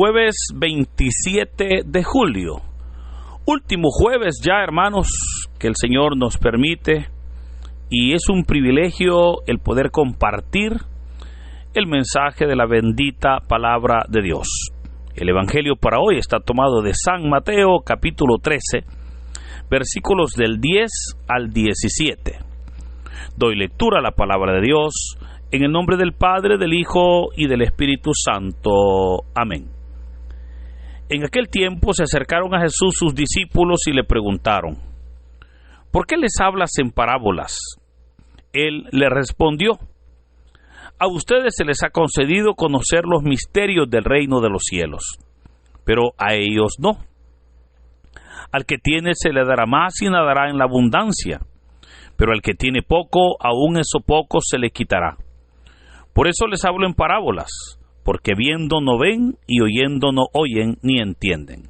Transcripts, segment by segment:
Jueves 27 de julio, último jueves ya, hermanos, que el Señor nos permite, y es un privilegio el poder compartir el mensaje de la bendita palabra de Dios. El Evangelio para hoy está tomado de San Mateo, capítulo 13, versículos del 10 al 17. Doy lectura a la palabra de Dios en el nombre del Padre, del Hijo y del Espíritu Santo. Amén. En aquel tiempo se acercaron a Jesús sus discípulos y le preguntaron: ¿por qué les hablas en parábolas? Él le respondió: a ustedes se les ha concedido conocer los misterios del reino de los cielos, pero a ellos no. Al que tiene se le dará más y nadará en la abundancia, pero al que tiene poco, aún eso poco se le quitará. Por eso les hablo en parábolas, porque viendo no ven y oyendo no oyen ni entienden.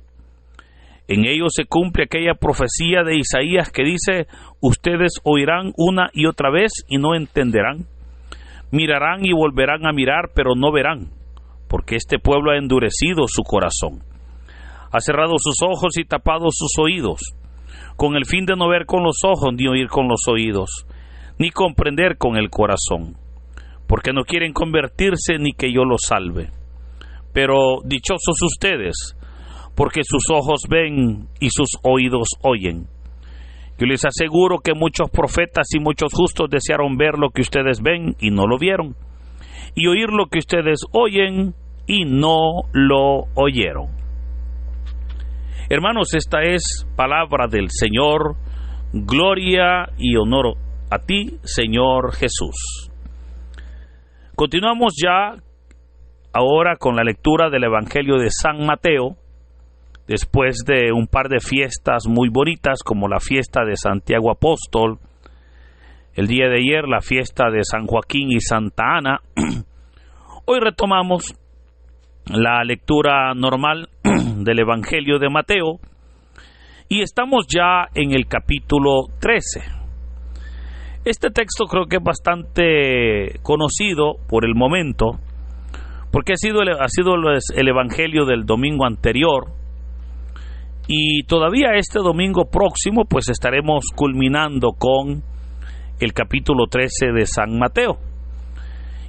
En ellos se cumple aquella profecía de Isaías que dice: ustedes oirán una y otra vez y no entenderán. Mirarán y volverán a mirar, pero no verán, porque este pueblo ha endurecido su corazón. Ha cerrado sus ojos y tapado sus oídos, con el fin de no ver con los ojos, ni oír con los oídos, ni comprender con el corazón, porque no quieren convertirse ni que yo los salve. Pero dichosos ustedes, porque sus ojos ven y sus oídos oyen. Yo les aseguro que muchos profetas y muchos justos desearon ver lo que ustedes ven y no lo vieron, y oír lo que ustedes oyen y no lo oyeron. Hermanos, esta es palabra del Señor. Gloria y honor a ti, Señor Jesús. Continuamos ya ahora con la lectura del Evangelio de San Mateo, después de un par de fiestas muy bonitas, como la fiesta de Santiago Apóstol, el día de ayer la fiesta de San Joaquín y Santa Ana. Hoy retomamos la lectura normal del Evangelio de Mateo y estamos ya en el capítulo 13. Este texto creo que es bastante conocido por el momento, porque ha sido el Evangelio del domingo anterior, y todavía este domingo próximo pues estaremos culminando con el capítulo 13 de San Mateo.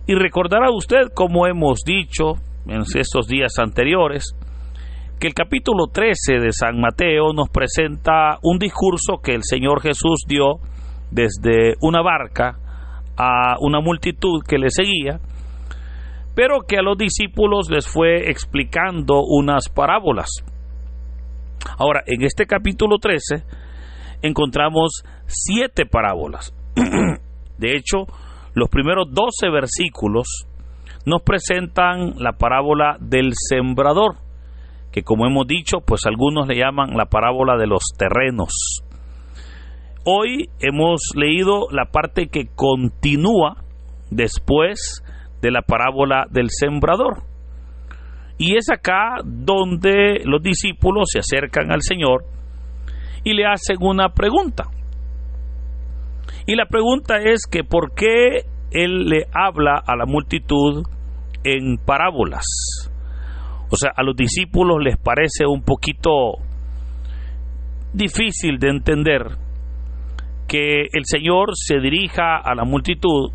Y recordará usted, como hemos dicho en estos días anteriores, que el capítulo 13 de San Mateo nos presenta un discurso que el Señor Jesús dio desde una barca a una multitud que le seguía, pero que a los discípulos les fue explicando unas parábolas. Ahora, en este capítulo 13 encontramos 7 parábolas. De hecho, los primeros 12 versículos nos presentan la parábola del sembrador, que, como hemos dicho, pues algunos le llaman la parábola de los terrenos. Hoy hemos leído la parte que continúa después de la parábola del sembrador. Y es acá donde los discípulos se acercan al Señor y le hacen una pregunta. Y la pregunta es que ¿por qué Él le habla a la multitud en parábolas? O sea, a los discípulos les parece un poquito difícil de entender que el Señor se dirija a la multitud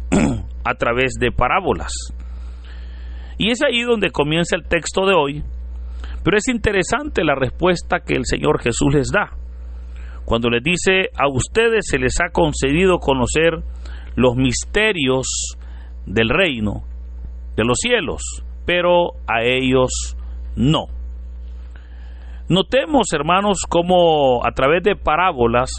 a través de parábolas. Y es ahí donde comienza el texto de hoy, pero es interesante la respuesta que el Señor Jesús les da, cuando les dice: a ustedes se les ha concedido conocer los misterios del reino de los cielos, pero a ellos no. Notemos, hermanos, cómo a través de parábolas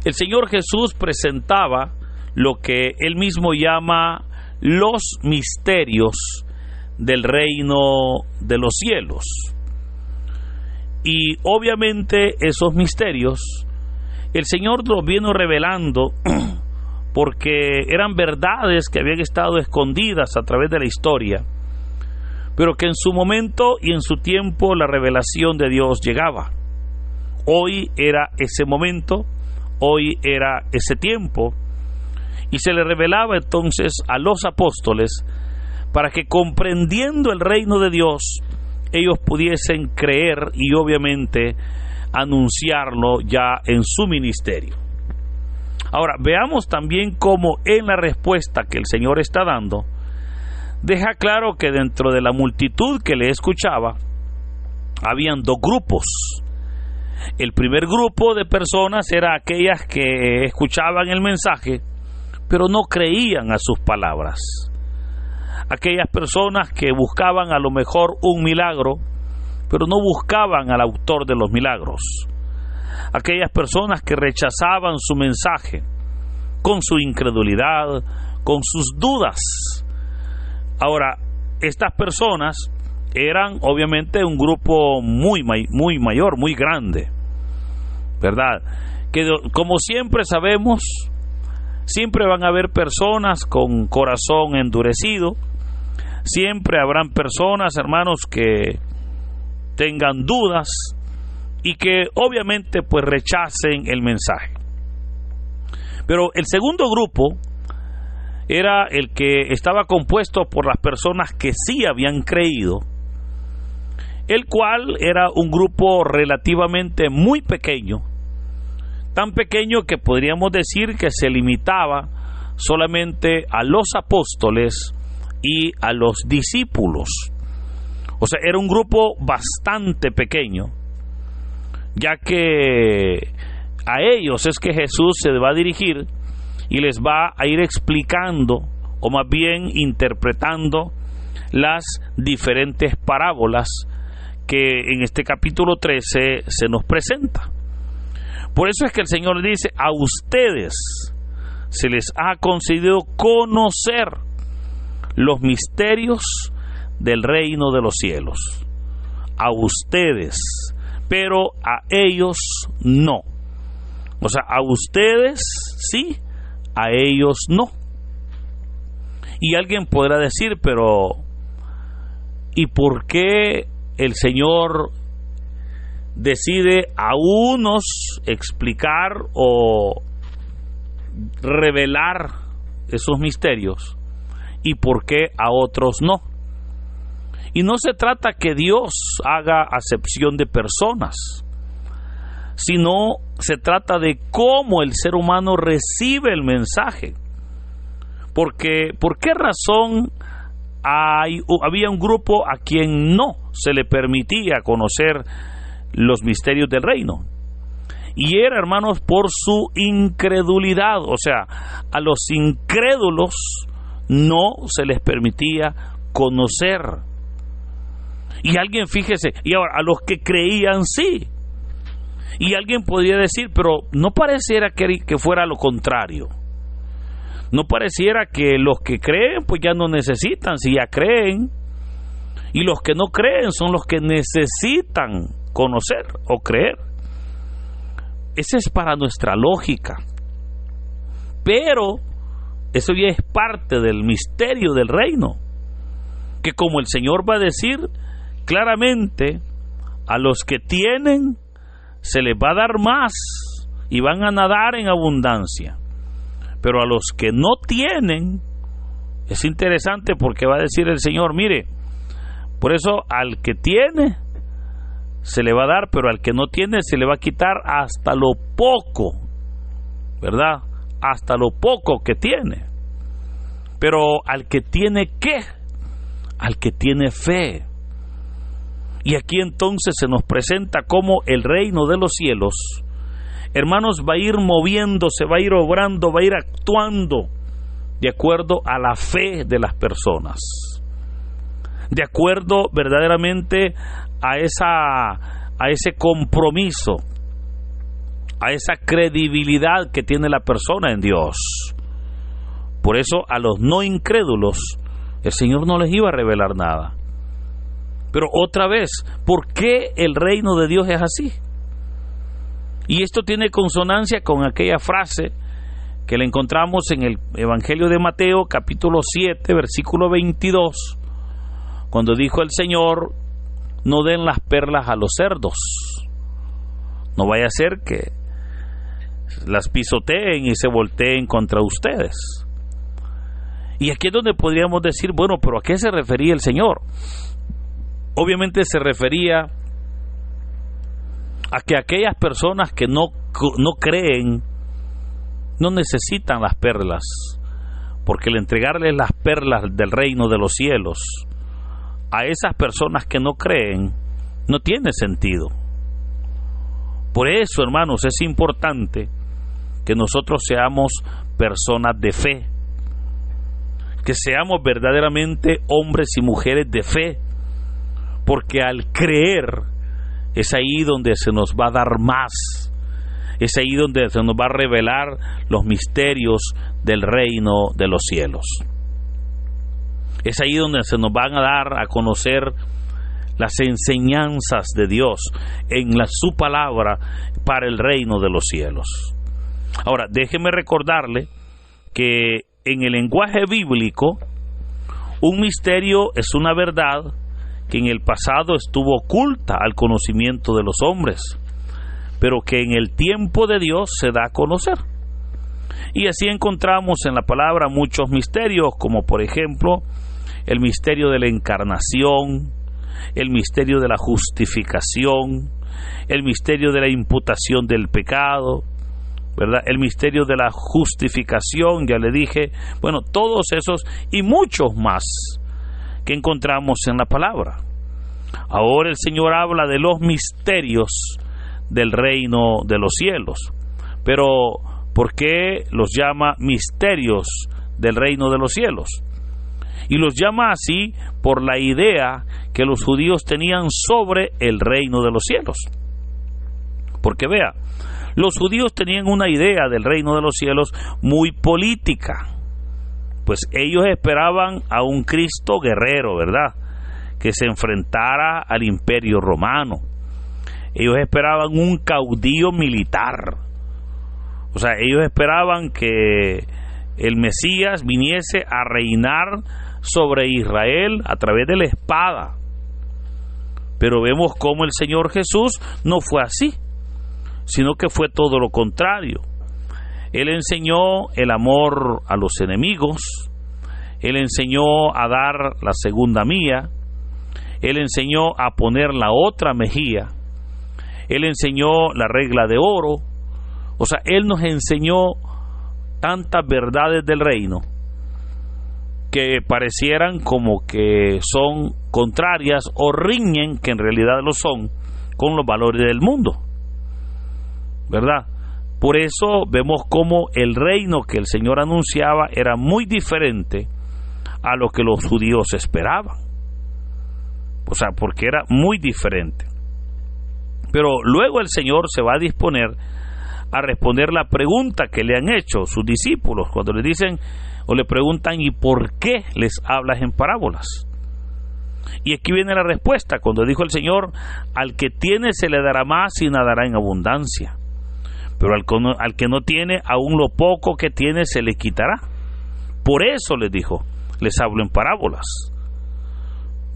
el Señor Jesús presentaba lo que Él mismo llama los misterios del reino de los cielos. Y obviamente esos misterios el Señor los vino revelando porque eran verdades que habían estado escondidas a través de la historia, pero que en su momento y en su tiempo la revelación de Dios llegaba. Hoy era ese momento, hoy era ese tiempo, y se le revelaba entonces a los apóstoles para que comprendiendo el reino de Dios, ellos pudiesen creer y obviamente anunciarlo ya en su ministerio. Ahora, veamos también cómo en la respuesta que el Señor está dando, deja claro que dentro de la multitud que le escuchaba, habían dos grupos. El primer grupo de personas era aquellas que escuchaban el mensaje, pero no creían a sus palabras. Aquellas personas que buscaban a lo mejor un milagro, pero no buscaban al autor de los milagros. Aquellas personas que rechazaban su mensaje con su incredulidad, con sus dudas. Ahora, estas personas eran obviamente un grupo muy mayor, muy grande, ¿verdad? Que como siempre sabemos, siempre van a haber personas con corazón endurecido, siempre habrán personas, hermanos, que tengan dudas y que obviamente pues rechacen el mensaje. Pero el segundo grupo era el que estaba compuesto por las personas que sí habían creído, el cual era un grupo relativamente muy pequeño, tan pequeño que podríamos decir que se limitaba solamente a los apóstoles y a los discípulos. O sea, era un grupo bastante pequeño, ya que a ellos es que Jesús se va a dirigir y les va a ir explicando, o más bien interpretando, las diferentes parábolas que en este capítulo 13 se nos presenta. Por eso es que el Señor dice: a ustedes se les ha concedido conocer los misterios del reino de los cielos. A ustedes, pero a ellos no. O sea, a ustedes sí, a ellos no. Y alguien podrá decir, pero ¿y por qué el Señor decide a unos explicar o revelar esos misterios y por qué a otros no? Y no se trata que Dios haga acepción de personas, sino se trata de cómo el ser humano recibe el mensaje. Porque, ¿por qué razón había un grupo a quien no se le permitía conocer los misterios del reino? Y era, hermanos, por su incredulidad. O sea, a los incrédulos no se les permitía conocer. Y alguien, fíjese, y ahora a los que creían sí. Y alguien podría decir, pero no pareciera que fuera lo contrario. No pareciera que los que creen pues ya no necesitan, si ya creen. Y los que no creen son los que necesitan conocer o creer. Esa es para nuestra lógica. Pero eso ya es parte del misterio del reino. Que como el Señor va a decir claramente, a los que tienen se les va a dar más y van a nadar en abundancia. Pero a los que no tienen, es interesante porque va a decir el Señor, mire, por eso al que tiene se le va a dar, pero al que no tiene se le va a quitar hasta lo poco, ¿verdad? Hasta lo poco que tiene. Pero al que tiene, ¿qué? Al que tiene fe. Y aquí entonces se nos presenta cómo el reino de los cielos, hermanos, va a ir moviéndose, va a ir obrando, va a ir actuando de acuerdo a la fe de las personas, de acuerdo verdaderamente a ese compromiso, a esa credibilidad que tiene la persona en Dios. Por eso a los no incrédulos el Señor no les iba a revelar nada. Pero otra vez, ¿por qué el reino de Dios es así? Y esto tiene consonancia con aquella frase que la encontramos en el Evangelio de Mateo, capítulo 7, versículo 22, cuando dijo el Señor: no den las perlas a los cerdos, no vaya a ser que las pisoteen y se volteen contra ustedes. Y aquí es donde podríamos decir, bueno, pero ¿a qué se refería el Señor? Obviamente se refería a que aquellas personas que no creen no necesitan las perlas, porque el entregarles las perlas del reino de los cielos a esas personas que no creen no tiene sentido. Por eso, hermanos, es importante que nosotros seamos personas de fe, que seamos verdaderamente hombres y mujeres de fe, porque al creer es ahí donde se nos va a dar más, es ahí donde se nos va a revelar los misterios del reino de los cielos. Es ahí donde se nos van a dar a conocer las enseñanzas de Dios en su palabra para el reino de los cielos. Ahora, déjeme recordarle que en el lenguaje bíblico, un misterio es una verdad que en el pasado estuvo oculta al conocimiento de los hombres, pero que en el tiempo de Dios se da a conocer. Y así encontramos en la palabra muchos misterios, como por ejemplo el misterio de la encarnación, el misterio de la justificación, el misterio de la imputación del pecado, ¿verdad? El misterio de la justificación, ya le dije, bueno, todos esos y muchos más que encontramos en la palabra. Ahora el Señor habla de los misterios del reino de los cielos. Pero ¿por qué los llama misterios del reino de los cielos? Y los llama así por la idea que los judíos tenían sobre el reino de los cielos. Porque vea, los judíos tenían una idea del reino de los cielos muy política. Pues ellos esperaban a un Cristo guerrero, ¿verdad?, que se enfrentara al imperio romano. Ellos esperaban un caudillo militar. O sea, ellos esperaban que el Mesías viniese a reinar sobre Israel a través de la espada. Pero vemos cómo el Señor Jesús no fue así, sino que fue todo lo contrario. Él enseñó el amor a los enemigos, Él enseñó a dar la segunda mía, Él enseñó a poner la otra mejilla, Él enseñó la regla de oro. O sea, Él nos enseñó tantas verdades del reino que parecieran como que son contrarias o riñen, que en realidad lo son, con los valores del mundo, ¿verdad? Por eso vemos cómo el reino que el Señor anunciaba era muy diferente a lo que los judíos esperaban. O sea, porque era muy diferente. Pero luego el Señor se va a disponer a responder la pregunta que le han hecho sus discípulos cuando le dicen o le preguntan: ¿y por qué les hablas en parábolas? Y aquí viene la respuesta, cuando dijo el Señor: al que tiene se le dará más y nadará en abundancia, pero al que no tiene, aún lo poco que tiene se le quitará. Por eso les dijo: les hablo en parábolas,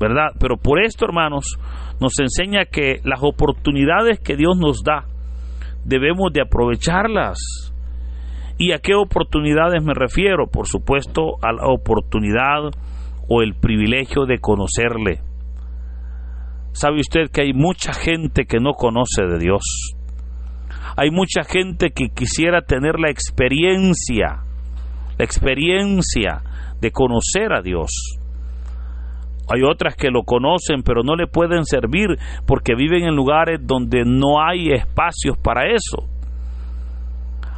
¿verdad? Pero por esto, hermanos, nos enseña que las oportunidades que Dios nos da debemos de aprovecharlas. ¿Y a qué oportunidades me refiero? Por supuesto, a la oportunidad o el privilegio de conocerle. ¿Sabe usted que hay mucha gente que no conoce de Dios? Hay mucha gente que quisiera tener la experiencia de conocer a Dios. Hay otras que lo conocen, pero no le pueden servir porque viven en lugares donde no hay espacios para eso.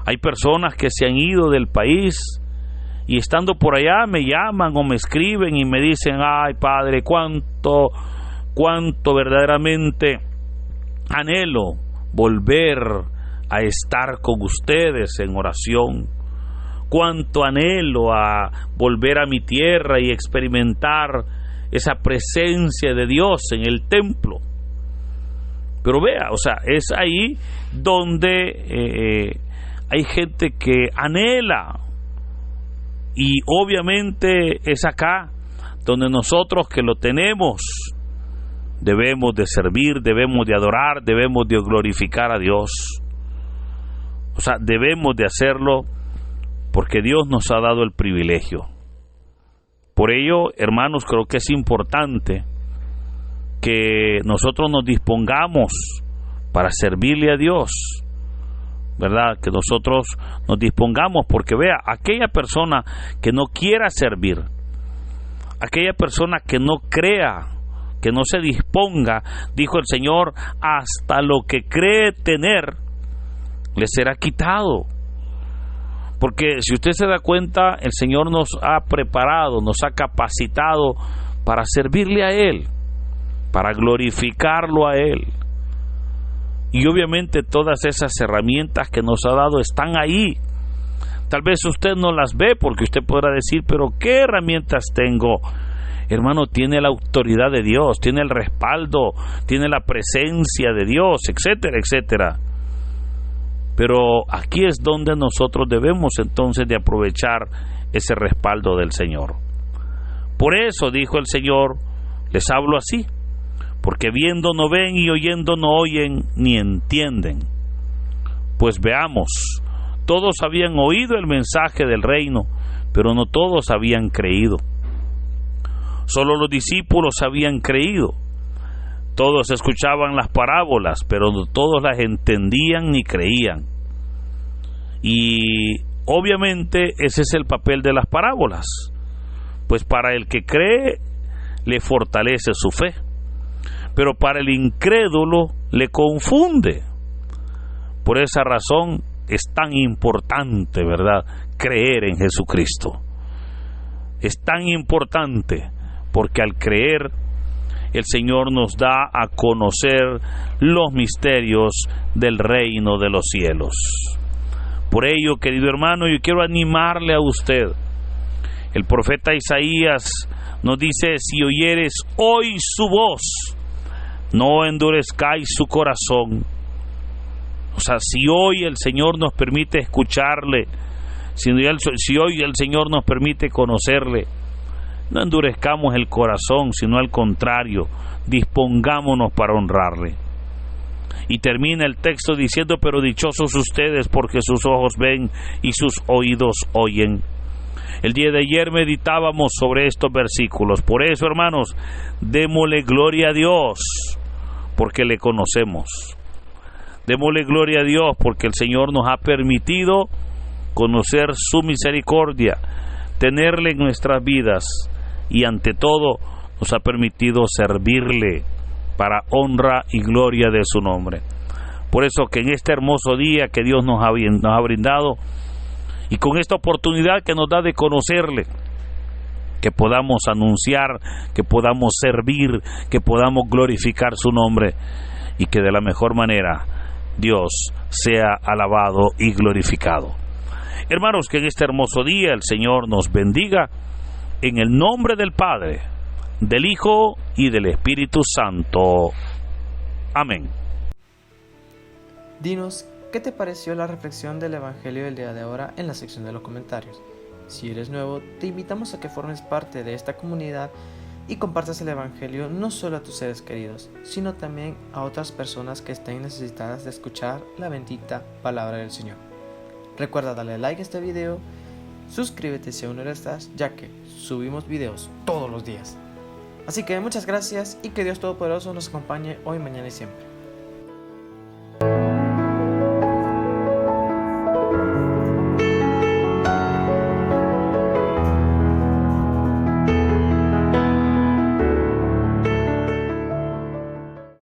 Hay personas que se han ido del país y estando por allá me llaman o me escriben y me dicen: ay, Padre, cuánto verdaderamente anhelo volver a estar con ustedes en oración. Cuánto anhelo a volver a mi tierra y experimentar esa presencia de Dios en el templo. Pero vea, o sea, es ahí donde hay gente que anhela, y obviamente es acá donde nosotros que lo tenemos debemos de servir, debemos de adorar, debemos de glorificar a Dios. O sea, debemos de hacerlo porque Dios nos ha dado el privilegio. Por ello, hermanos, creo que es importante que nosotros nos dispongamos para servirle a Dios, ¿verdad? Que nosotros nos dispongamos, porque vea, aquella persona que no quiera servir, aquella persona que no crea, que no se disponga, dijo el Señor, hasta lo que cree tener, le será quitado. Porque si usted se da cuenta, el Señor nos ha preparado, nos ha capacitado para servirle a Él, para glorificarlo a Él. Y obviamente todas esas herramientas que nos ha dado están ahí. Tal vez usted no las ve porque usted podrá decir, pero ¿qué herramientas tengo? Hermano, tiene la autoridad de Dios, tiene el respaldo, tiene la presencia de Dios, etcétera, etcétera. Pero aquí es donde nosotros debemos entonces de aprovechar ese respaldo del Señor. Por eso dijo el Señor, les hablo así, porque viendo no ven y oyendo no oyen ni entienden. Pues veamos, todos habían oído el mensaje del reino, pero no todos habían creído. Solo los discípulos habían creído. Todos escuchaban las parábolas, pero no todos las entendían ni creían. Y obviamente ese es el papel de las parábolas, pues para el que cree le fortalece su fe, pero para el incrédulo le confunde. Por esa razón es tan importante, ¿verdad?, creer en Jesucristo. Es tan importante porque al creer el Señor nos da a conocer los misterios del reino de los cielos. Por ello, querido hermano, yo quiero animarle a usted. El profeta Isaías nos dice, si oyeres hoy su voz, no endurezcáis su corazón. O sea, si hoy el Señor nos permite escucharle, si hoy el Señor nos permite conocerle, no endurezcamos el corazón, sino al contrario, dispongámonos para honrarle. Y termina el texto diciendo, pero dichosos ustedes porque sus ojos ven y sus oídos oyen. El día de ayer meditábamos sobre estos versículos. Por eso, hermanos, démosle gloria a Dios porque le conocemos. Démosle gloria a Dios porque el Señor nos ha permitido conocer su misericordia, tenerle en nuestras vidas y ante todo nos ha permitido servirle para honra y gloria de su nombre. Por eso que en este hermoso día que Dios nos ha brindado y con esta oportunidad que nos da de conocerle, que podamos anunciar, que podamos servir, que podamos glorificar su nombre y que de la mejor manera Dios sea alabado y glorificado. Hermanos, que en este hermoso día el Señor nos bendiga en el nombre del Padre, del Hijo y del Espíritu Santo. Amén. Dinos, ¿qué te pareció la reflexión del Evangelio del día de ahora en la sección de los comentarios? Si eres nuevo, te invitamos a que formes parte de esta comunidad y compartas el Evangelio no solo a tus seres queridos, sino también a otras personas que estén necesitadas de escuchar la bendita palabra del Señor. Recuerda darle like a este video, suscríbete si aún no lo estás, ya que subimos videos todos los días. Así que muchas gracias y que Dios Todopoderoso nos acompañe hoy, mañana y siempre.